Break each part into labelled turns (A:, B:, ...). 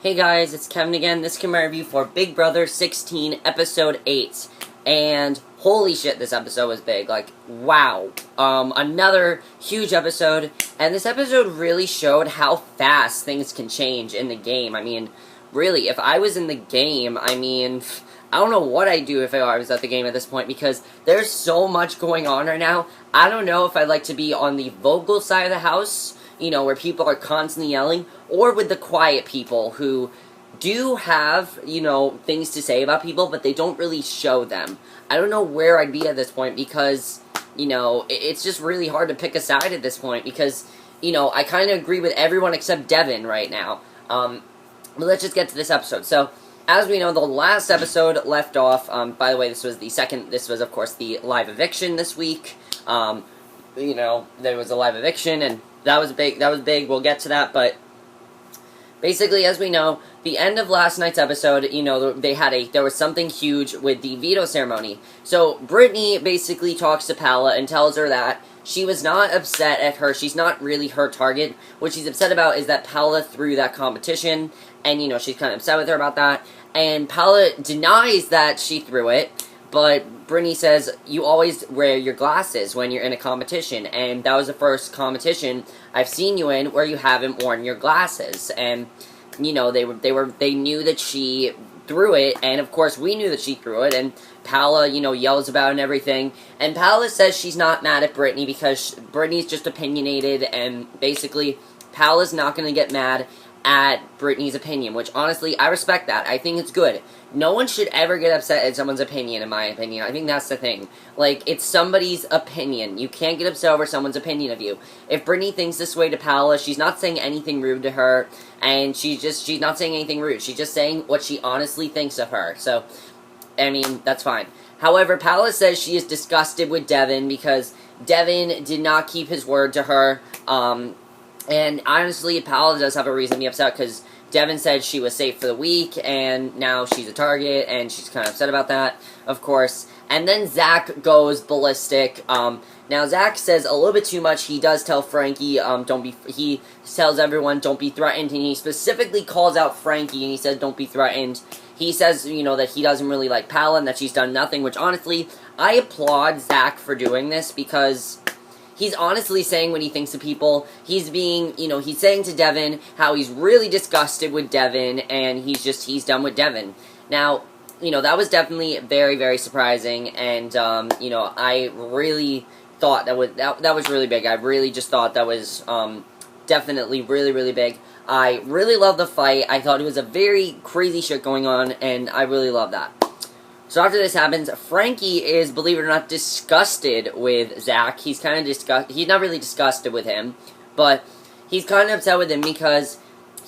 A: Hey guys, it's Kevin again. This is my review for Big Brother 16, Episode 8. And holy shit, this episode was big. Like, wow. Another huge episode. And this episode really showed how fast things can change in the game. I mean, really, if I was in the game, I don't know what I'd do if I was at the game at this point, because there's so much going on right now. I don't know if I'd like to be on the vocal side of the house, you know, where people are constantly yelling, or with the quiet people who do have, you know, things to say about people, but they don't really show them. I don't know where I'd be at this point, because, you know, it's just really hard to pick a side at this point, because, you know, I kind of agree with everyone except Devin right now. But let's just get to this episode. So, as we know, the last episode left off, by the way, this was, of course, the live eviction this week. You know, there was a live eviction, and that was big, we'll get to that, but basically, as we know, the end of last night's episode, you know, there was something huge with the veto ceremony. So, Brittany basically talks to Paula and tells her that she was not upset at her, she's not really her target. What she's upset about is that Paula threw that competition, and, you know, she's kind of upset with her about that. And Paula denies that she threw it, but Brittany says, you always wear your glasses when you're in a competition, and that was the first competition I've seen you in where you haven't worn your glasses. And, you know, they knew that she threw it, and of course we knew that she threw it, and Paula, you know, yells about it and everything. And Paula says she's not mad at Brittany because Brittany's just opinionated, and basically Paula's not going to get mad at Brittany's opinion, which honestly, I respect that. I think it's good. No one should ever get upset at someone's opinion, in my opinion. I think that's the thing. Like, it's somebody's opinion. You can't get upset over someone's opinion of you. If Brittany thinks this way to Paula, she's not saying anything rude to her, and she's not saying anything rude. She's just saying what she honestly thinks of her. So, I mean, that's fine. However, Paula says she is disgusted with Devin because Devin did not keep his word to her. And honestly, Paula does have a reason to be upset, because Devin said she was safe for the week, and now she's a target, and she's kind of upset about that, of course. And then Zach goes ballistic. Now, Zach says a little bit too much. He does tell Frankie, he tells everyone, don't be threatened, and he specifically calls out Frankie, and he says, don't be threatened. He says, you know, that he doesn't really like Paula, and that she's done nothing, which, honestly, I applaud Zach for doing this, because he's honestly saying what he thinks of people. He's being, you know, he's saying to Devin how he's really disgusted with Devin, and he's done with Devin. Now, you know, that was definitely very, very surprising, and, you know, I really thought that was really big. I really just thought that was, definitely really, really big. I really love the fight. I thought it was a very crazy shit going on, and I really love that. So after this happens, Frankie is, believe it or not, disgusted with Zach. He's kind of he's not really disgusted with him, but he's kind of upset with him because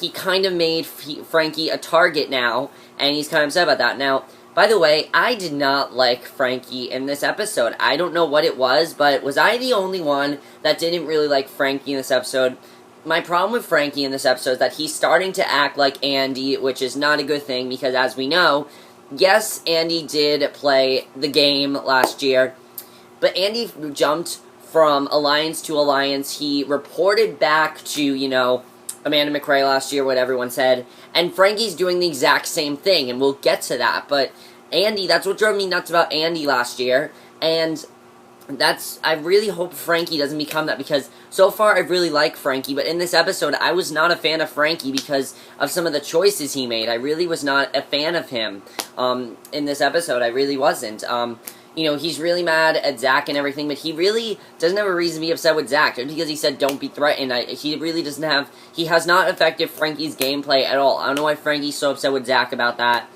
A: he kind of made Frankie a target now, and he's kind of upset about that. Now, by the way, I did not like Frankie in this episode. I don't know what it was, but was I the only one that didn't really like Frankie in this episode? My problem with Frankie in this episode is that he's starting to act like Andy, which is not a good thing, because as we know, yes, Andy did play the game last year, but Andy jumped from alliance to alliance. He reported back to, you know, Amanda McRae last year, what everyone said, and Frankie's doing the exact same thing, and we'll get to that, but Andy, that's what drove me nuts about Andy last year, and I really hope Frankie doesn't become that, because so far I really like Frankie, but in this episode I was not a fan of Frankie because of some of the choices he made. I really was not a fan of him in this episode. I really wasn't. You know, he's really mad at Zach and everything, but he really doesn't have a reason to be upset with Zach, just because he said don't be threatened. He has not affected Frankie's gameplay at all. I don't know why Frankie's so upset with Zach about that.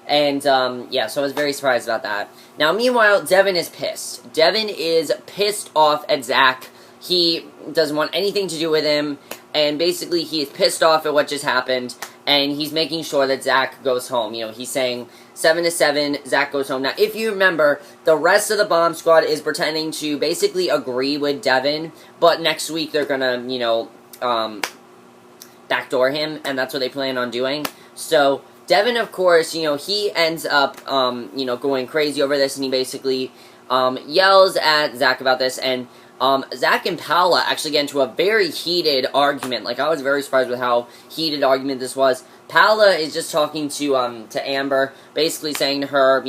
A: And, yeah, so I was very surprised about that. Now, meanwhile, Devin is pissed. Devin is pissed off at Zach. He doesn't want anything to do with him, and basically he is pissed off at what just happened, and he's making sure that Zach goes home. You know, he's saying 7-7, Zach goes home. Now, if you remember, the rest of the bomb squad is pretending to basically agree with Devin, but next week they're gonna, you know, backdoor him, and that's what they plan on doing. So Devin, of course, you know, he ends up, you know, going crazy over this, and he basically yells at Zach about this, and Zach and Paula actually get into a very heated argument. Like, I was very surprised with how heated argument this was. Paula is just talking to Amber, basically saying to her,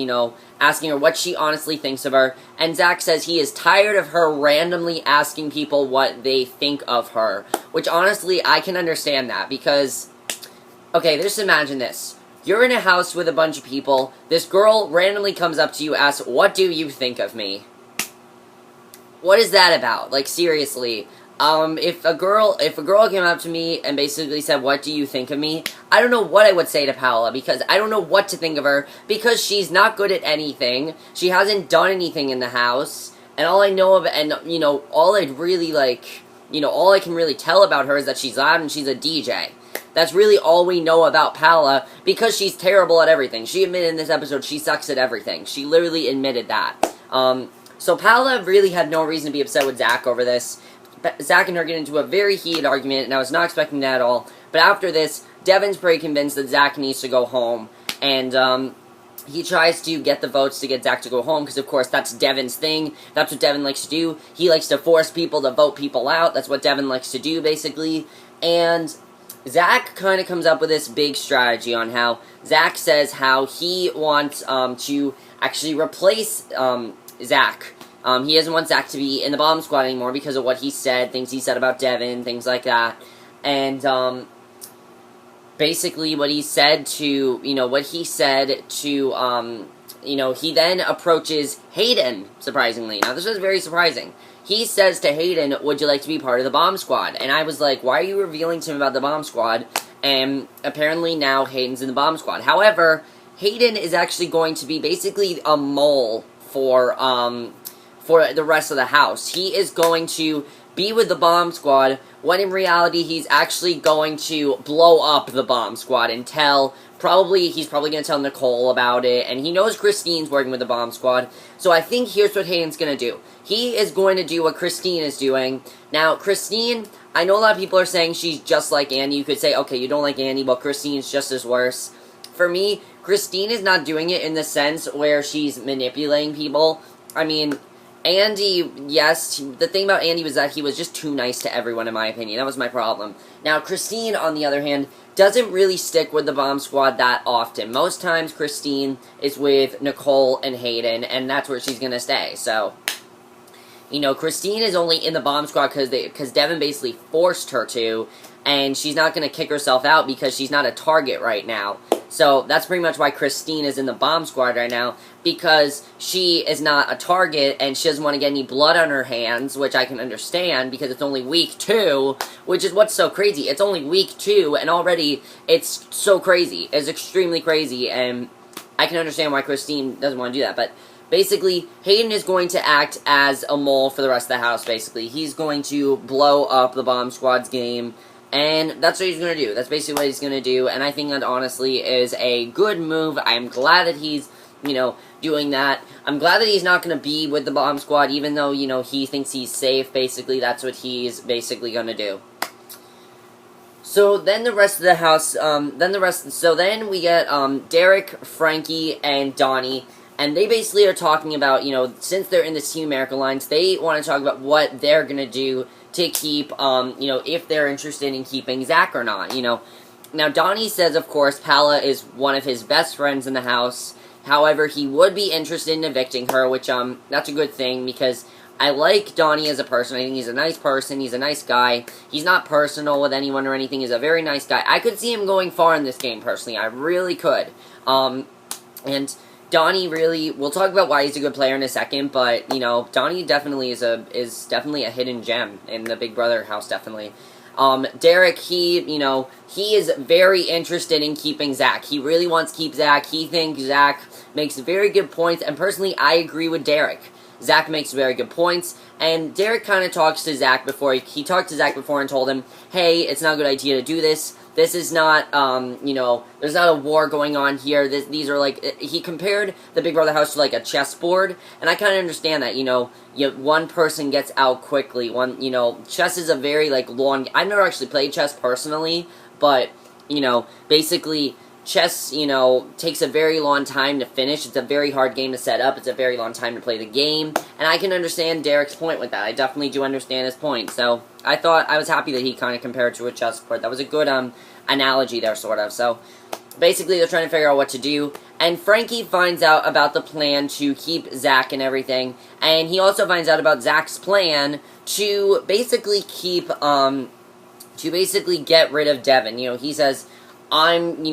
A: asking her what she honestly thinks of her, and Zach says he is tired of her randomly asking people what they think of her, which honestly, I can understand that, because, okay, just imagine this. You're in a house with a bunch of people, this girl randomly comes up to you, asks, what do you think of me? What is that about? Like, seriously. If a girl came up to me and basically said, what do you think of me? I don't know what I would say to Paula, because I don't know what to think of her, because she's not good at anything, she hasn't done anything in the house, and all I know of, and, all I'd really, all I can really tell about her is that she's loud and she's a DJ. That's really all we know about Paula, because she's terrible at everything. She admitted in this episode she sucks at everything. She literally admitted that. So Paula really had no reason to be upset with Zach over this. Zach and her get into a very heated argument, and I was not expecting that at all. But after this, Devin's pretty convinced that Zach needs to go home, and he tries to get the votes to get Zach to go home, because of course that's Devin's thing. That's what Devin likes to do. He likes to force people to vote people out. That's what Devin likes to do, basically. And Zach kind of comes up with this big strategy on how Zach says how he wants to actually replace Zach. He doesn't want Zach to be in the bomb squad anymore because of what he said, things he said about Devin, things like that. And, basically what he said to, he then approaches Hayden, surprisingly. Now, this was very surprising. He says to Hayden, would you like to be part of the bomb squad? And I was like, why are you revealing to him about the bomb squad? And apparently now Hayden's in the bomb squad. However, Hayden is actually going to be basically a mole for the rest of the house. He is going to be with the bomb squad, when in reality he's actually going to blow up the bomb squad and he's probably going to tell Nicole about it, and he knows Christine's working with the bomb squad, so I think here's what Hayden's going to do. He is going to do what Christine is doing. Now, Christine, I know a lot of people are saying she's just like Andy. You could say, okay, you don't like Andy, but Christine's just as worse. For me, Christine is not doing it in the sense where she's manipulating people. I mean, Andy, yes, the thing about Andy was that he was just too nice to everyone, in my opinion. That was my problem. Now, Christine, on the other hand, doesn't really stick with the bomb squad that often. Most times, Christine is with Nicole and Hayden, and that's where she's gonna stay. So, Christine is only in the bomb squad because Devin basically forced her to, and she's not gonna kick herself out because she's not a target right now. So, that's pretty much why Christine is in the bomb squad right now, because she is not a target, and she doesn't want to get any blood on her hands, which I can understand, because it's only week 2, which is what's so crazy. It's only week 2, and already it's so crazy. It's extremely crazy, and I can understand why Christine doesn't want to do that, but basically, Hayden is going to act as a mole for the rest of the house, basically. He's going to blow up the bomb squad's game, and that's what he's going to do. That's basically what he's going to do, and I think that honestly is a good move. I'm glad that he's, doing that. I'm glad that he's not going to be with the bomb squad, even though, he thinks he's safe, basically. That's what he's basically going to do. So then the rest of the house, so then we get, Derek, Frankie, and Donnie, and they basically are talking about, since they're in the Team America Alliance, they want to talk about what they're going to do to keep, if they're interested in keeping Zach or not, Now, Donnie says, of course, Paula is one of his best friends in the house. However, he would be interested in evicting her, which, that's a good thing, because I like Donnie as a person. I think he's a nice person. He's a nice guy. He's not personal with anyone or anything. He's a very nice guy. I could see him going far in this game, personally. I really could. And Donnie really, we'll talk about why he's a good player in a second, but, Donnie definitely is definitely a hidden gem in the Big Brother house, definitely. Derek, he is very interested in keeping Zach. He really wants to keep Zach. He thinks Zach makes very good points, and personally, I agree with Derek. Zach makes very good points, and Derek kind of talks to Zach before, he talked to Zach before and told him, hey, it's not a good idea to do this. This is not, there's not a war going on here. These are like, he compared the Big Brother house to like a chessboard, and I kind of understand that, one person gets out quickly. Chess is a very, like, long, I've never actually played chess personally, but, basically, chess, you know, takes a very long time to finish. It's a very hard game to set up. It's a very long time to play the game. And I can understand Derek's point with that. I definitely do understand his point. So I was happy that he kind of compared it to a chessboard. That was a good analogy there, sort of. So basically, they're trying to figure out what to do. And Frankie finds out about the plan to keep Zach and everything. And he also finds out about Zach's plan to basically get rid of Devin. You know, he says, I'm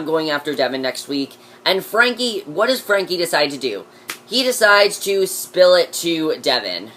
A: going after Devin next week. And Frankie, what does Frankie decide to do? He decides to spill it to Devin.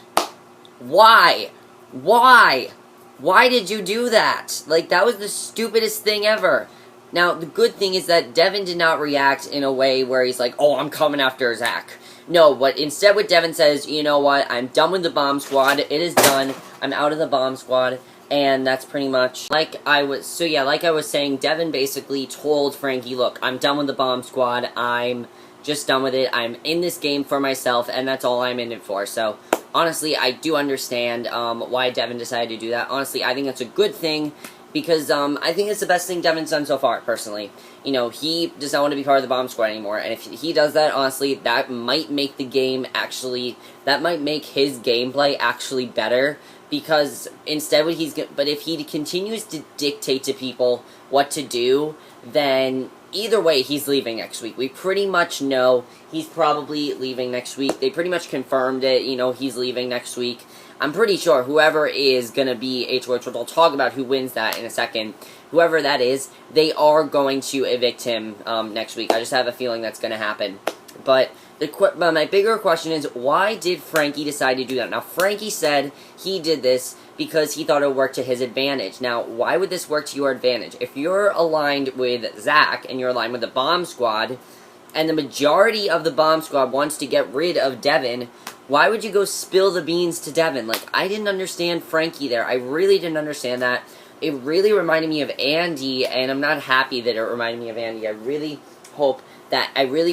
A: Why? Why? Why did you do that? Like, that was the stupidest thing ever. Now, the good thing is that Devin did not react in a way where he's like, oh, I'm coming after Zach. No, but instead what Devin says, you know what, I'm done with the bomb squad. It is done. I'm out of the bomb squad. And that's pretty much, like I was saying, Devin basically told Frankie, look, I'm done with the bomb squad, I'm just done with it, I'm in this game for myself, and that's all I'm in it for. So, honestly, I do understand why Devin decided to do that. Honestly, I think it's a good thing, because I think it's the best thing Devin's done so far, personally. You know, he does not want to be part of the bomb squad anymore, and if he does that, honestly, that might make the game that might make his gameplay actually better. Because instead but if he continues to dictate to people what to do, then either way he's leaving next week. We pretty much know he's probably leaving next week. They pretty much confirmed it, you know, he's leaving next week. I'm pretty sure whoever is going to be HOH, which I'll talk about who wins that in a second, whoever that is, they are going to evict him next week. I just have a feeling that's going to happen. But my bigger question is, why did Frankie decide to do that? Now, Frankie said he did this because he thought it would work to his advantage. Now, why would this work to your advantage? If you're aligned with Zach, and you're aligned with the bomb squad, and the majority of the bomb squad wants to get rid of Devin, why would you go spill the beans to Devin? Like, I didn't understand Frankie there. I really didn't understand that. It really reminded me of Andy, and I'm not happy that it reminded me of Andy. I really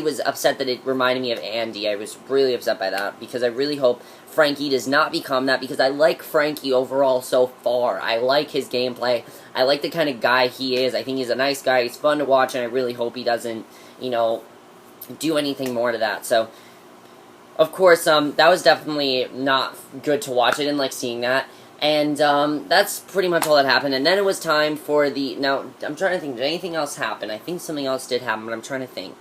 A: was upset that it reminded me of Andy. I was really upset by that, because I really hope Frankie does not become that, because I like Frankie overall so far. I like his gameplay. I like the kind of guy he is. I think he's a nice guy. He's fun to watch, and I really hope he doesn't, you know, do anything more to that. So, of course, that was definitely not good to watch. I didn't like seeing that. And, that's pretty much all that happened. And then it was time for now, I'm trying to think, did anything else happen? I think something else did happen, but I'm trying to think.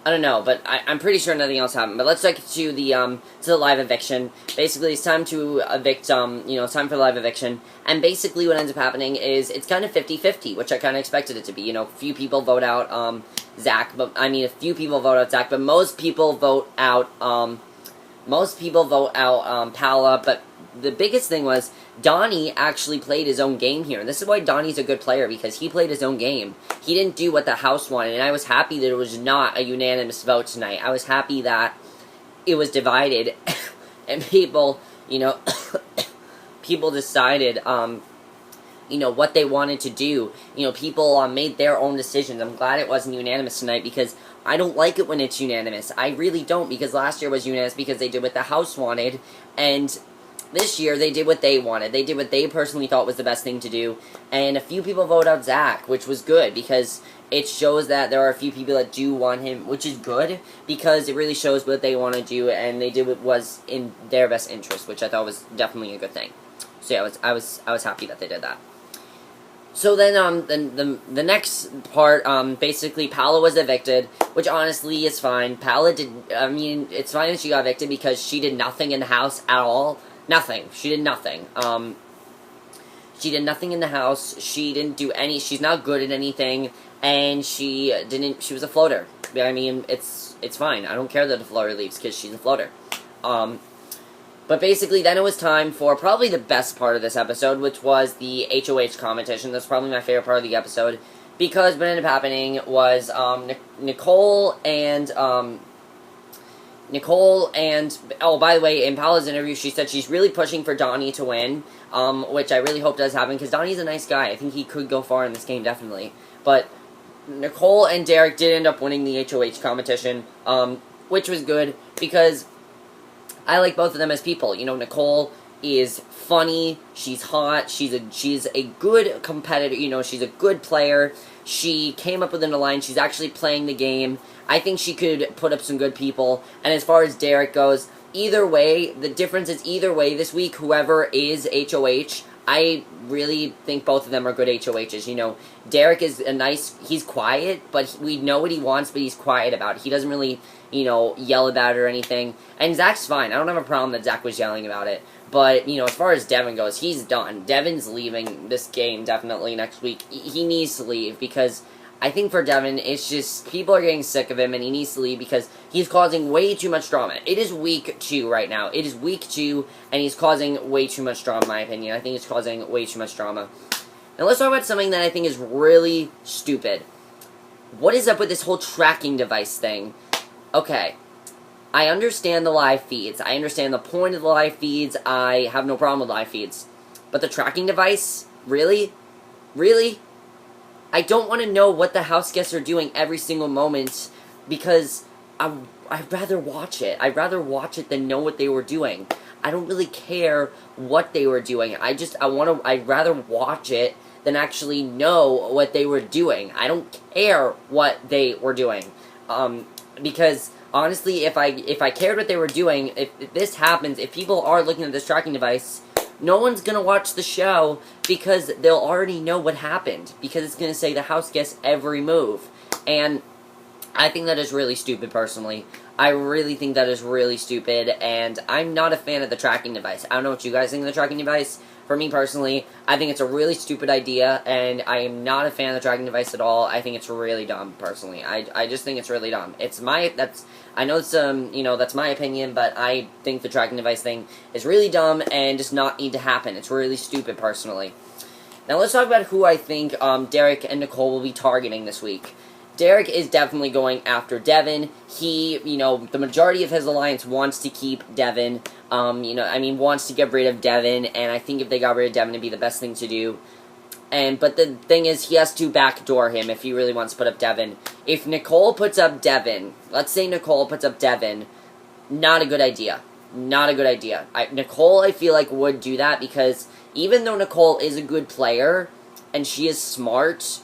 A: I don't know, but I'm pretty sure nothing else happened. But let's get to the live eviction. Basically, it's time to evict, it's time for the live eviction. And basically what ends up happening is it's kind of 50-50, which I kind of expected it to be. You know, few people vote out, Zach, a few people vote out Zach, but most people vote out, Paula, but the biggest thing was, Donnie actually played his own game here. And this is why Donnie's a good player, because he played his own game. He didn't do what the house wanted, and I was happy that it was not a unanimous vote tonight. I was happy that it was divided, and people, you know, people decided, what they wanted to do. You know, people made their own decisions. I'm glad it wasn't unanimous tonight, because I don't like it when it's unanimous. I really don't, because last year was unanimous because they did what the house wanted, and this year, they did what they wanted. They did what they personally thought was the best thing to do. And a few people voted out Zach, which was good, because it shows that there are a few people that do want him, which is good, because it really shows what they want to do, and they did what was in their best interest, which I thought was definitely a good thing. So yeah, I was happy that they did that. So then, the next part, basically, Paula was evicted, which honestly is fine. It's fine that she got evicted, because she did nothing in the house at all. Nothing. She did nothing. She did nothing in the house. She didn't do she's not good at anything, and she was a floater. I mean, it's fine. I don't care that the floater leaves, because she's a floater. But basically, then it was time for probably the best part of this episode, which was the HOH competition. That's probably my favorite part of the episode, because what ended up happening was, Nicole and, oh, by the way, in Paula's interview, she said she's really pushing for Donnie to win, which I really hope does happen, because Donnie's a nice guy. I think he could go far in this game, definitely. But Nicole and Derek did end up winning the HOH competition, which was good, because I like both of them as people. You know, Nicole is funny, she's hot, she's a good competitor, you know, she's a good player. She came up with an alliance, she's actually playing the game. I think she could put up some good people. And as far as Derek goes, either way, the difference is either way this week, whoever is HOH, I really think both of them are good HOHs. You know, Derek is he's quiet, but we know what he wants, but he's quiet about it. He doesn't really, you know, yell about it or anything. And Zach's fine. I don't have a problem that Zach was yelling about it. But, you know, as far as Devin goes, he's done. Devin's leaving this game definitely next week. He needs to leave because I think for Devin, it's just people are getting sick of him and he needs to leave because he's causing way too much drama. It is week 2 right now. It is week 2 and he's causing way too much drama in my opinion. I think he's causing way too much drama. Now let's talk about something that I think is really stupid. What is up with this whole tracking device thing? Okay, I understand the live feeds. I understand the point of the live feeds. I have no problem with live feeds. But the tracking device? Really? Really? I don't want to know what the house guests are doing every single moment because I'd rather watch it. I'd rather watch it than know what they were doing. I don't really care what they were doing. I'd rather watch it than actually know what they were doing. I don't care what they were doing. Because honestly, if I cared what they were doing, if this happens, if people are looking at this tracking device, no one's going to watch the show because they'll already know what happened. Because it's going to say the house guessed every move. And I think that is really stupid, personally. I really think that is really stupid, and I'm not a fan of the tracking device. I don't know what you guys think of the tracking device. For me, personally, I think it's a really stupid idea, and I am not a fan of the tracking device at all. I think it's really dumb, personally. I just think it's really dumb. I know it's, you know, that's my opinion, but I think the tracking device thing is really dumb and does not need to happen. It's really stupid, personally. Now, let's talk about who I think Derek and Nicole will be targeting this week. Derek is definitely going after Devin. He, you know, the majority of his alliance wants to keep Devin. Wants to get rid of Devin, and I think if they got rid of Devin, it'd be the best thing to do. But the thing is, he has to backdoor him if he really wants to put up Devin. If Nicole puts up Devin, let's say Nicole puts up Devin, not a good idea. Not a good idea. Nicole, I feel like, would do that because even though Nicole is a good player, and she is smart,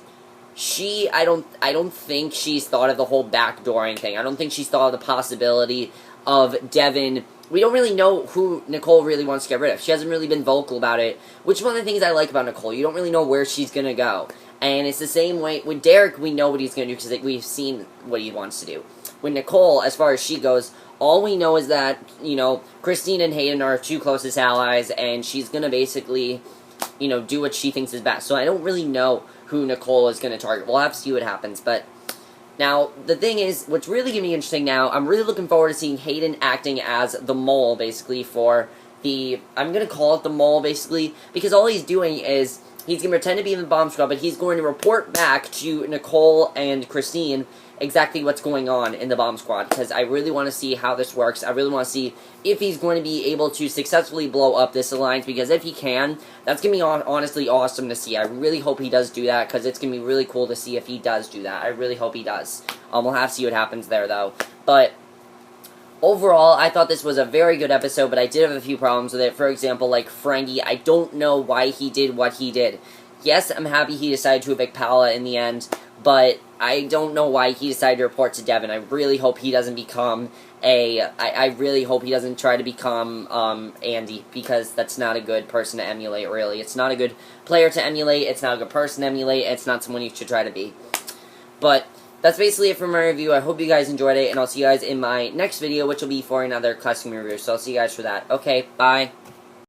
A: I don't think she's thought of the whole backdooring thing. I don't think she's thought of the possibility of Devin. We don't really know who Nicole really wants to get rid of. She hasn't really been vocal about it, which is one of the things I like about Nicole. You don't really know where she's going to go. And it's the same way with Derek, we know what he's going to do because we've seen what he wants to do. With Nicole, as far as she goes, all we know is that, you know, Christine and Hayden are her two closest allies, and she's going to basically, you know, do what she thinks is best. So I don't really know who Nicole is going to target. We'll have to see what happens, but now, the thing is, what's really going to be interesting now, I'm really looking forward to seeing Hayden acting as the mole, basically, for I'm going to call it the mole, basically, because all he's doing is, he's going to pretend to be in the bomb squad, but he's going to report back to Nicole and Christine exactly what's going on in the bomb squad, because I really want to see how this works. I really want to see if he's going to be able to successfully blow up this alliance, because if he can, that's going to be honestly awesome to see. I really hope he does do that, because it's going to be really cool to see if he does do that. I really hope he does. We'll have to see what happens there, though. But overall, I thought this was a very good episode, but I did have a few problems with it. For example, like Frankie, I don't know why he did what he did. Yes, I'm happy he decided to evict Paula in the end, but I don't know why he decided to report to Devin. I really hope he doesn't become I really hope he doesn't try to become Andy, because that's not a good person to emulate, really. It's not a good player to emulate, it's not a good person to emulate, it's not someone you should try to be. But that's basically it for my review. I hope you guys enjoyed it, and I'll see you guys in my next video, which will be for another custom review. So I'll see you guys for that. Okay, bye.